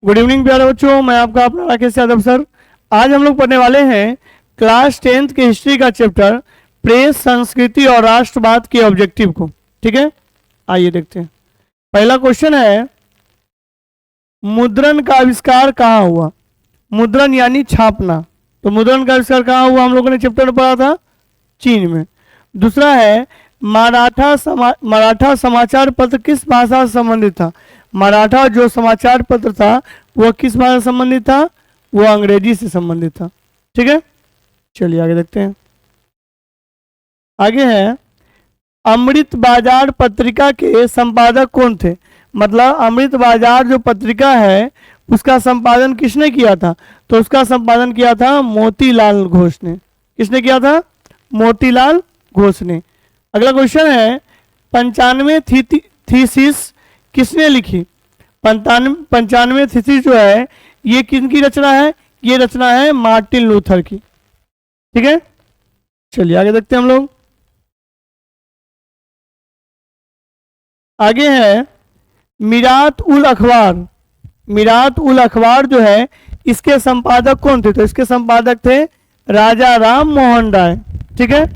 Good evening प्यारे बच्चों, मैं आपका अपना राकेश यादव सर। आज हम लोग पढ़ने वाले हैं क्लास 10th के हिस्ट्री का चैप्टर प्रेस, संस्कृति और राष्ट्रवाद के ऑब्जेक्टिव को। ठीक है, आइए देखते हैं। पहला क्वेश्चन है, मुद्रण का आविष्कार कहाँ हुआ? मुद्रण यानी छापना, तो मुद्रण का आविष्कार कहाँ हुआ? हम लोगों ने चैप्टर में पढ़ा था, चीन में। दूसरा है, मराठा समाचार पत्र किस भाषा से संबंधित था? मराठा जो समाचार पत्र था वह किस भाषा से संबंधित था? वह अंग्रेजी से संबंधित था। ठीक है, चलिए आगे देखते हैं। आगे है, अमृत बाजार पत्रिका के संपादक कौन थे? मतलब अमृत बाजार जो पत्रिका है उसका संपादन किसने किया था? तो उसका संपादन किया था मोतीलाल घोष ने। किसने किया था? मोतीलाल घोष ने। अगला क्वेश्चन है, 95 थीसिस किसने लिखी? 95 थीसिस जो है ये किनकी रचना है? ये रचना है मार्टिन लूथर की। ठीक है, चलिए आगे देखते हैं हम लोग। आगे है, मिरात उल अखबार। मिरात उल अखबार जो है इसके संपादक कौन थे? तो इसके संपादक थे राजा राम मोहन राय। ठीक है,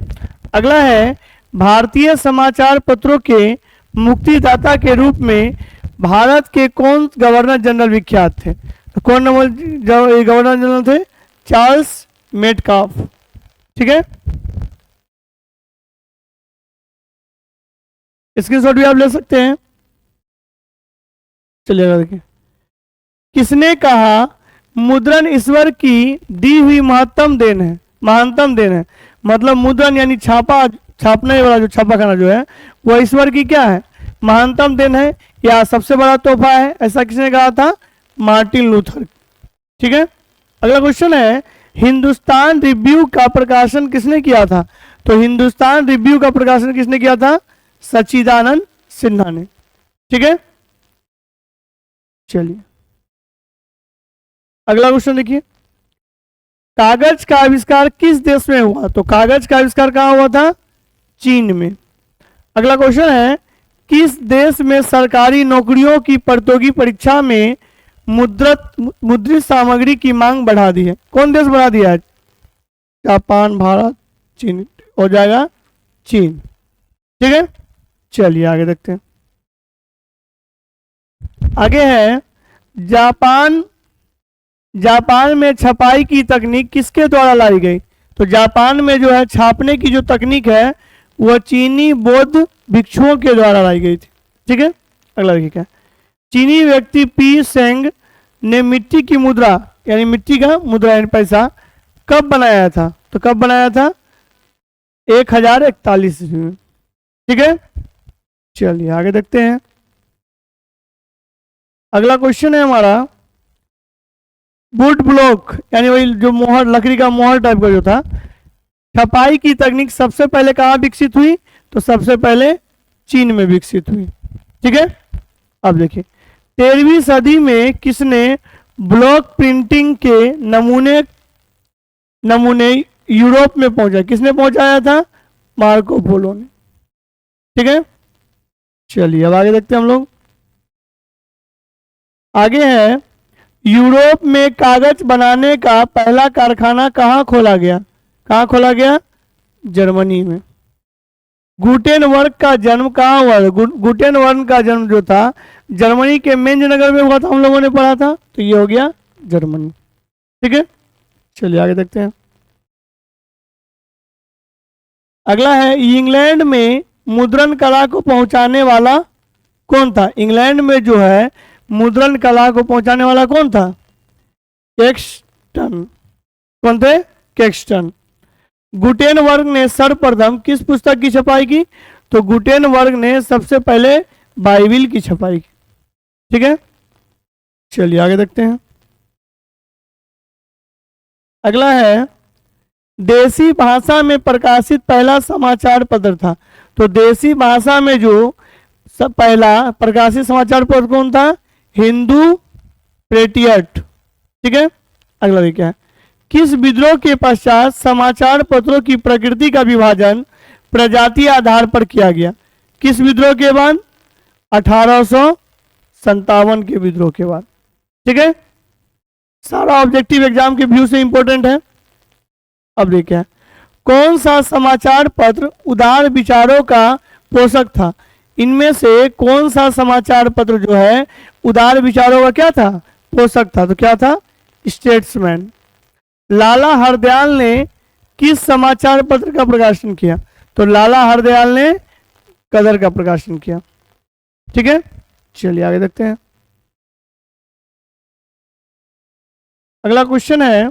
अगला है, भारतीय समाचार पत्रों के मुक्तिदाता के रूप में भारत के कौन गवर्नर जनरल विख्यात थे? तो कौन गवर्नर जनरल थे? Charles Metcalfe. ठीक है, स्क्रीनशॉट भी आप ले सकते हैं। चलिएगा देखिए, किसने कहा मुद्रण ईश्वर की दी हुई महानतम देन है? महानतम देन है मतलब मुद्रण यानी छापने वाला जो छापाखाना जो है वह ईश्वर की क्या है? महानतम देन है या सबसे बड़ा तोहफा है, ऐसा किसने कहा था? Martin Luther. ठीक है, अगला क्वेश्चन है, हिंदुस्तान रिव्यू का प्रकाशन किसने किया था? तो हिंदुस्तान रिव्यू का प्रकाशन किसने किया था? सच्चिदानंद सिन्हा ने। ठीक है, चलिए अगला क्वेश्चन देखिए, कागज का आविष्कार किस देश में हुआ? तो कागज का आविष्कार कहाँ हुआ था? चीन में। अगला क्वेश्चन है, किस देश में सरकारी नौकरियों की प्रतियोगी परीक्षा में मुद्रित सामग्री की मांग बढ़ा दी है? कौन देश बढ़ा दिया है? जापान, भारत, चीन। हो जाएगा चीन। ठीक है, चलिए आगे देखते हैं। आगे है, जापान में छपाई की तकनीक किसके द्वारा लाई गई? तो जापान में जो है छापने की जो तकनीक है वह चीनी बौद्ध भिक्षुओं के द्वारा लाई गई थी। ठीक है, अगला देखिए क्या, चीनी व्यक्ति पी सेंग ने मिट्टी की मुद्रा यानी मिट्टी का मुद्रा यानी पैसा कब बनाया था? तो कब बनाया था? 1041 ईस्वी में। ठीक है, चलिए आगे देखते हैं। अगला क्वेश्चन है हमारा, वुड ब्लॉक यानी वही जो मोहर, लकड़ी का मोहर टाइप का जो था, छपाई की तकनीक सबसे पहले कहाँ विकसित हुई? तो सबसे पहले चीन में विकसित हुई। ठीक है, अब देखिए, 13वीं सदी में किसने ब्लॉक प्रिंटिंग के नमूने यूरोप में पहुंचाया? किसने पहुंचाया था? मार्को पोलो ने। ठीक है, चलिए अब आगे देखते हैं हम लोग। आगे है, यूरोप में कागज बनाने का पहला कारखाना कहाँ खोला गया? कहाँ खोला गया? जर्मनी में। गुटेनबर्ग का जन्म कहाँ हुआ? गुटेनबर्ग का जन्म जो था जर्मनी के मेंज नगर में हुआ था, हम लोगों ने पढ़ा था, तो ये हो गया जर्मनी। ठीक है, चलिए आगे देखते हैं। अगला है, इंग्लैंड में मुद्रण कला को पहुंचाने वाला कौन था? इंग्लैंड में जो है मुद्रण कला को पहुंचाने वाला कौन था? कैक्सटन। कौन थे? कैक्सटन। गुटेनबर्ग ने सर्वप्रथम किस पुस्तक की छपाई की? तो गुटेनबर्ग ने सबसे पहले बाइबिल की छपाई की। ठीक है, चलिए आगे देखते हैं। अगला है, देसी भाषा में प्रकाशित पहला समाचार पत्र था। तो देसी भाषा में जो पहला प्रकाशित समाचार पत्र कौन था? हिंदू पेट्रियट। ठीक है, अगला देखिए, किस विद्रोह के पश्चात समाचार पत्रों की प्रकृति का विभाजन प्रजातीय आधार पर किया गया? किस विद्रोह के बाद? 1857 के विद्रोह के बाद। ठीक है, सारा ऑब्जेक्टिव एग्जाम के व्यू से इंपॉर्टेंट है। अब देखिए, कौन सा समाचार पत्र उदार विचारों का पोषक था? इनमें से कौन सा समाचार पत्र जो है उदार विचारों का क्या था? पोषक था। तो क्या था? स्टेट्समैन। लाला हरदयाल ने किस समाचार पत्र का प्रकाशन किया? तो लाला हरदयाल ने कदर का प्रकाशन किया। ठीक है, चलिए आगे देखते हैं। अगला क्वेश्चन है,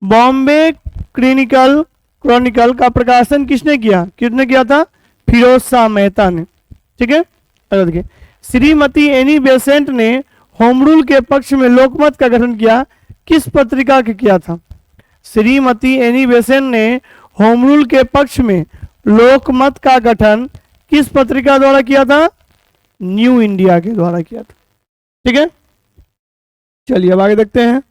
बॉम्बे क्रॉनिकल का प्रकाशन किसने किया? किसने किया था? फिरोज शाह मेहता ने। ठीक है, अगला देखिए, श्रीमती एनी बेसेंट ने होम रूल के पक्ष में लोकमत का गठन किया, किस पत्रिका के किया था? श्रीमती एनी बेसेंट ने होम रूल के पक्ष में लोकमत का गठन किस पत्रिका द्वारा किया था? न्यू इंडिया के द्वारा किया था। ठीक है, चलिए अब आगे देखते हैं।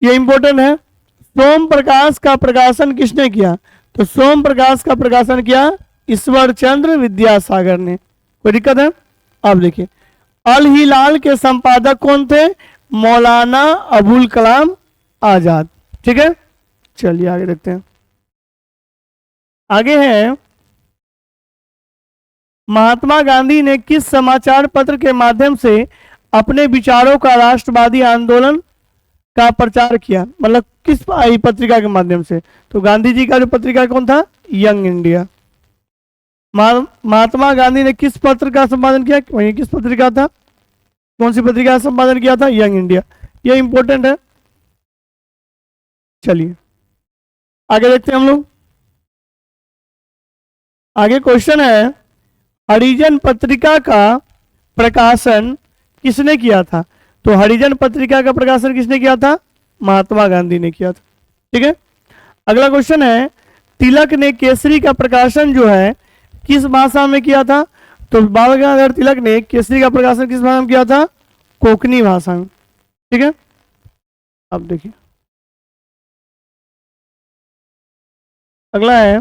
ये इंपॉर्टेंट है, सोम प्रकाश का प्रकाशन किसने किया? तो सोम प्रकाश का प्रकाशन किया ईश्वर चंद्र विद्यासागर ने। कोई दिक्कत है? अब देखिए, अल हिलाल के संपादक कौन थे? मौलाना अबुल कलाम आजाद। ठीक है, चलिए आगे देखते हैं। आगे है, महात्मा गांधी ने किस समाचार पत्र के माध्यम से अपने विचारों का राष्ट्रवादी आंदोलन का प्रचार किया? मतलब किस पत्रिका के माध्यम से? तो गांधी जी का जो पत्रिका कौन था? Young India. महात्मा गांधी ने किस पत्र का संपादन किया? वही किस पत्रिका था? कौन सी पत्रिका का संपादन किया था? Young India. ये इंपॉर्टेंट है। चलिए आगे देखते हैं हम लोग। आगे क्वेश्चन है, हरिजन पत्रिका का प्रकाशन किसने किया था? तो हरिजन पत्रिका का प्रकाशन किसने किया था? महात्मा गांधी ने किया था। ठीक है, अगला क्वेश्चन है, तिलक ने केसरी का प्रकाशन जो है किस भाषा में किया था? तो बाल गंगाधर तिलक ने केसरी का प्रकाशन किस भाषा में किया था? कोंकणी भाषा में। ठीक है, अब देखिए अगला है,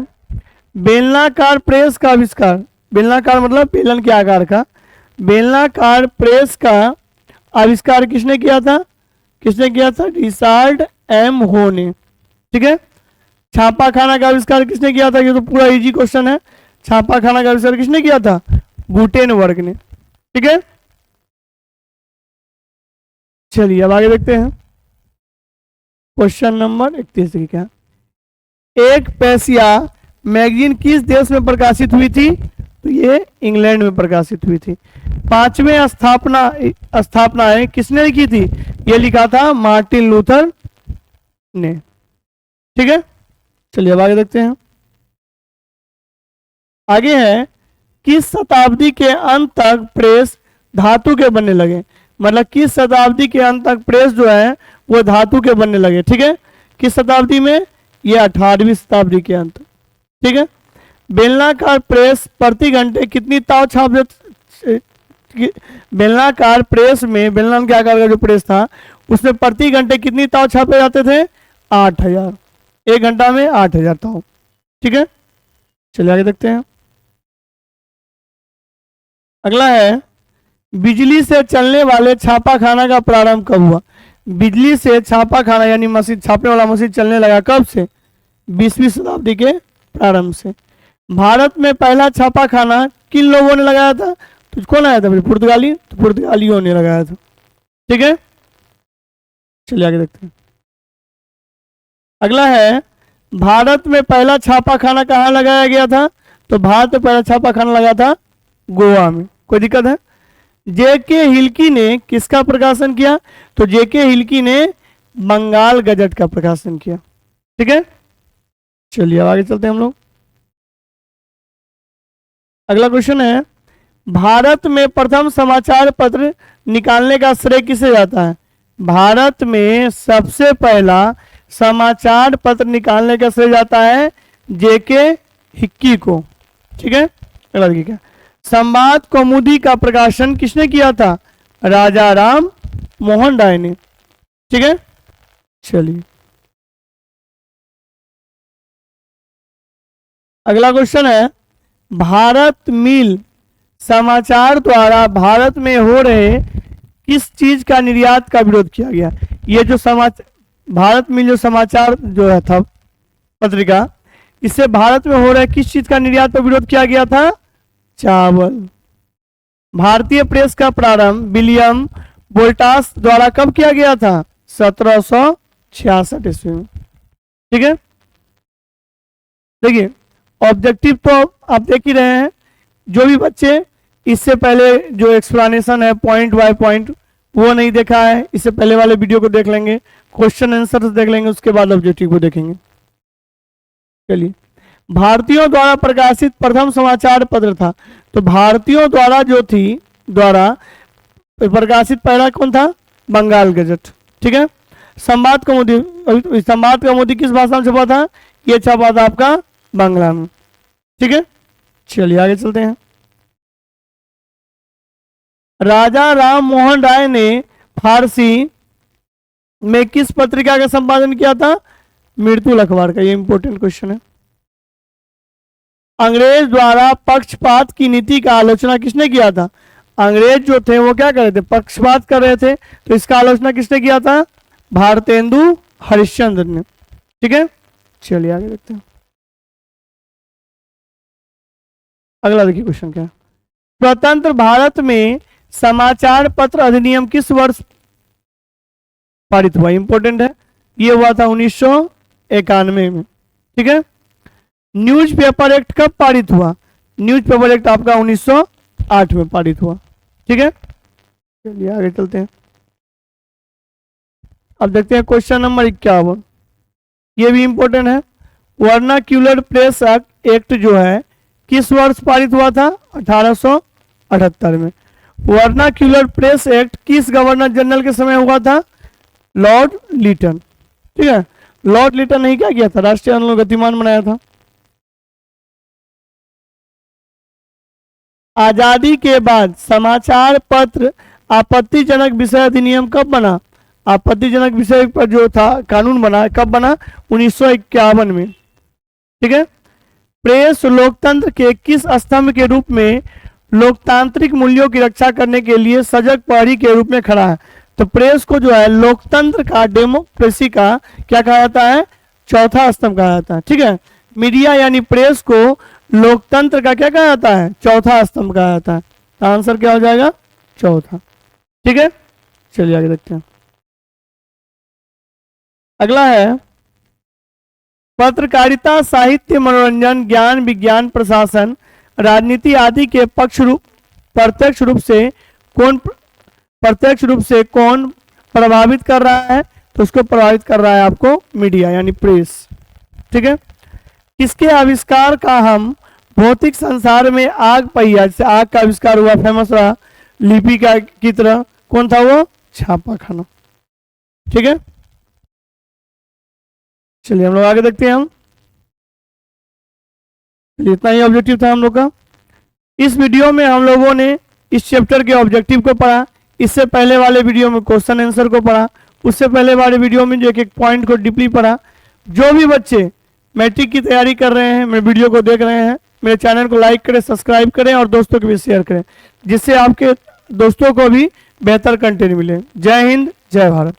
बेलनाकार प्रेस का आविष्कार। बेलनाकार मतलब बेलन के आकार का। बेलनाकार प्रेस का आविष्कार किसने किया था? किसने किया था? रिचार्ड एम हो ने। ठीक है, छापा खाना का आविष्कार किसने किया था? ये तो पूरा इजी क्वेश्चन है। छापा खाना का आविष्कार किसने किया था? गुटेनबर्ग ने। ठीक है, चलिए अब आगे देखते हैं। क्वेश्चन नंबर 31 क्या, एक पैसिया मैगजीन किस देश में प्रकाशित हुई थी? तो ये इंग्लैंड में प्रकाशित हुई थी। पांचवें स्थापना किसने लिखी थी? ये लिखा था मार्टिन लूथर ने। ठीक है, चलिए अब आगे देखते हैं। आगे है, किस शताब्दी के अंत तक प्रेस धातु के बनने लगे? मतलब किस शताब्दी के अंत तक प्रेस जो है वो धातु के बनने लगे? ठीक है, किस शताब्दी में? ये 18वीं शताब्दी के अंत। ठीक है, बेलनाकार प्रेस प्रति घंटे कितनी ताव छाप बेलनाकार प्रेस में, बेलना के आकार का जो प्रेस था उसमें प्रति घंटे कितनी ताव छापे जाते थे? 8000। एक घंटा में 8000 ताव। ठीक है, चलिए आगे देखते हैं। अगला है, बिजली से चलने वाले छापाखाना का प्रारंभ कब हुआ? बिजली से छापाखाना यानी मशीन, छापने वाला मशीन चलने लगा कब से? 20वीं शताब्दी के प्रारंभ से। भारत में पहला छापाखाना किन लोगों ने लगाया था? तो कौन आया था? पुर्तगाली। तो पुर्तगालियों ने लगाया था। ठीक है, चलिए आगे देखते हैं। अगला है, भारत में पहला छापाखाना कहाँ लगाया गया था? तो भारत में पहला छापाखाना लगा था गोवा में। कोई दिक्कत है? जेके हिल्की ने किसका प्रकाशन किया? तो जेके हिल्की ने बंगाल गजट का प्रकाशन किया। ठीक है, चलिए आगे चलते हैं हम लोग। अगला क्वेश्चन है, भारत में प्रथम समाचार पत्र निकालने का श्रेय किसे जाता है? भारत में सबसे पहला समाचार पत्र निकालने का श्रेय जाता है जेके हिक्की को। ठीक है, अगला देखिए, क्या संवाद कौमुदी का प्रकाशन किसने किया था? राजा राम मोहन राय ने। ठीक है, चलिए अगला क्वेश्चन है, भारत मिल समाचार द्वारा भारत में हो रहे किस चीज का निर्यात का विरोध किया गया? ये जो भारत में जो समाचार जो है था पत्रिका, इससे भारत में हो रहे किस चीज का निर्यात का विरोध किया गया था? चावल। भारतीय प्रेस का प्रारंभ विलियम वोल्टास द्वारा कब किया गया था? 1766 ईस्वी में। ठीक है, देखिए ऑब्जेक्टिव तो आप देख ही रहे हैं। जो भी बच्चे इससे पहले जो एक्सप्लेनेशन है पॉइंट बाय पॉइंट वो नहीं देखा है, इससे पहले वाले वीडियो को देख लेंगे, क्वेश्चन आंसर देख लेंगे, उसके बाद ऑब्जेक्टिव को देखेंगे। चलिए, भारतीयों द्वारा प्रकाशित प्रथम समाचार पत्र था, तो भारतीयों द्वारा जो थी द्वारा प्रकाशित पहला कौन था? बंगाल गजट। ठीक है, संवाद कौमुदी किस भाषा में छपा था? ये छपा था आपका बांग्ला में। ठीक है, चलिए आगे चलते हैं। राजा राम मोहन राय ने फारसी में किस पत्रिका का संपादन किया था? मृत्युल अखबार का। ये इंपॉर्टेंट क्वेश्चन है। अंग्रेज द्वारा पक्षपात की नीति का आलोचना किसने किया था? अंग्रेज जो थे वो क्या कर रहे थे? पक्षपात कर रहे थे, तो इसका आलोचना किसने किया था? भारतेंदु हरिश्चंद्र ने। ठीक है, चलिए आगे देखते हैं। अगला देखिए क्वेश्चन क्या है। स्वतंत्र भारत में समाचार पत्र अधिनियम किस वर्ष पारित हुआ? इंपॉर्टेंट है, ये हुआ था 1991 में। ठीक है, न्यूज़पेपर एक्ट कब पारित हुआ? न्यूज़पेपर एक्ट आपका 1908 में पारित हुआ। ठीक है, चलिए आगे चलते हैं। अब देखते हैं क्वेश्चन नंबर 51। ये भी इंपॉर्टेंट है। वर्नाक्यूलर प्रेस एक्ट जो है किस वर्ष पारित हुआ था? 1878 में। वर्नाक्यूलर प्रेस एक्ट किस गवर्नर जनरल के समय हुआ था? लॉर्ड लिटन। ठीक है, लॉर्ड लिटन ने क्या किया था? राष्ट्रीय आंदोलन गतिमान बनाया था। आजादी के बाद समाचार पत्र आपत्तिजनक विषय अधिनियम कब बना? आपत्तिजनक विषय पर जो था कानून बना, कब बना? 1951 में। ठीक है, प्रेस लोकतंत्र के किस स्तंभ के रूप में लोकतांत्रिक मूल्यों की रक्षा करने के लिए सजग प्रहरी के रूप में खड़ा है? तो प्रेस को जो है लोकतंत्र का, डेमोक्रेसी का क्या कहा जाता है? चौथा स्तंभ कहा जाता है। ठीक है, मीडिया यानी प्रेस को लोकतंत्र का क्या कहा जाता है? चौथा स्तंभ कहा जाता है। तो आंसर क्या हो जाएगा? चौथा। ठीक है, चलिए आगे देखते हैं। अगला है पत्रकारिता, साहित्य, मनोरंजन, ज्ञान, विज्ञान, प्रशासन, राजनीति आदि के प्रत्यक्ष रूप से कौन प्रभावित कर रहा है? तो उसको प्रभावित कर रहा है आपको मीडिया यानी प्रेस। ठीक है, किसके आविष्कार का हम भौतिक संसार में आग पहिया, जैसे आग का आविष्कार हुआ, फेमस रहा लिपि का की तरह, कौन था वो? छापाखाना। ठीक है, चलिए हम लोग आगे देखते हैं। इतना ही ऑब्जेक्टिव था हम लोग का। इस वीडियो में हम लोगों ने इस चैप्टर के ऑब्जेक्टिव को पढ़ा। इससे पहले वाले वीडियो में क्वेश्चन आंसर को पढ़ा। उससे पहले वाले वीडियो में जो एक एक पॉइंट को डीपली पढ़ा। जो भी बच्चे मैट्रिक की तैयारी कर रहे हैं, मेरे वीडियो को देख रहे हैं, मेरे चैनल को लाइक करें, सब्सक्राइब करें और दोस्तों को भी शेयर करें, जिससे आपके दोस्तों को भी बेहतर कंटेंट मिले। जय हिंद, जय भारत।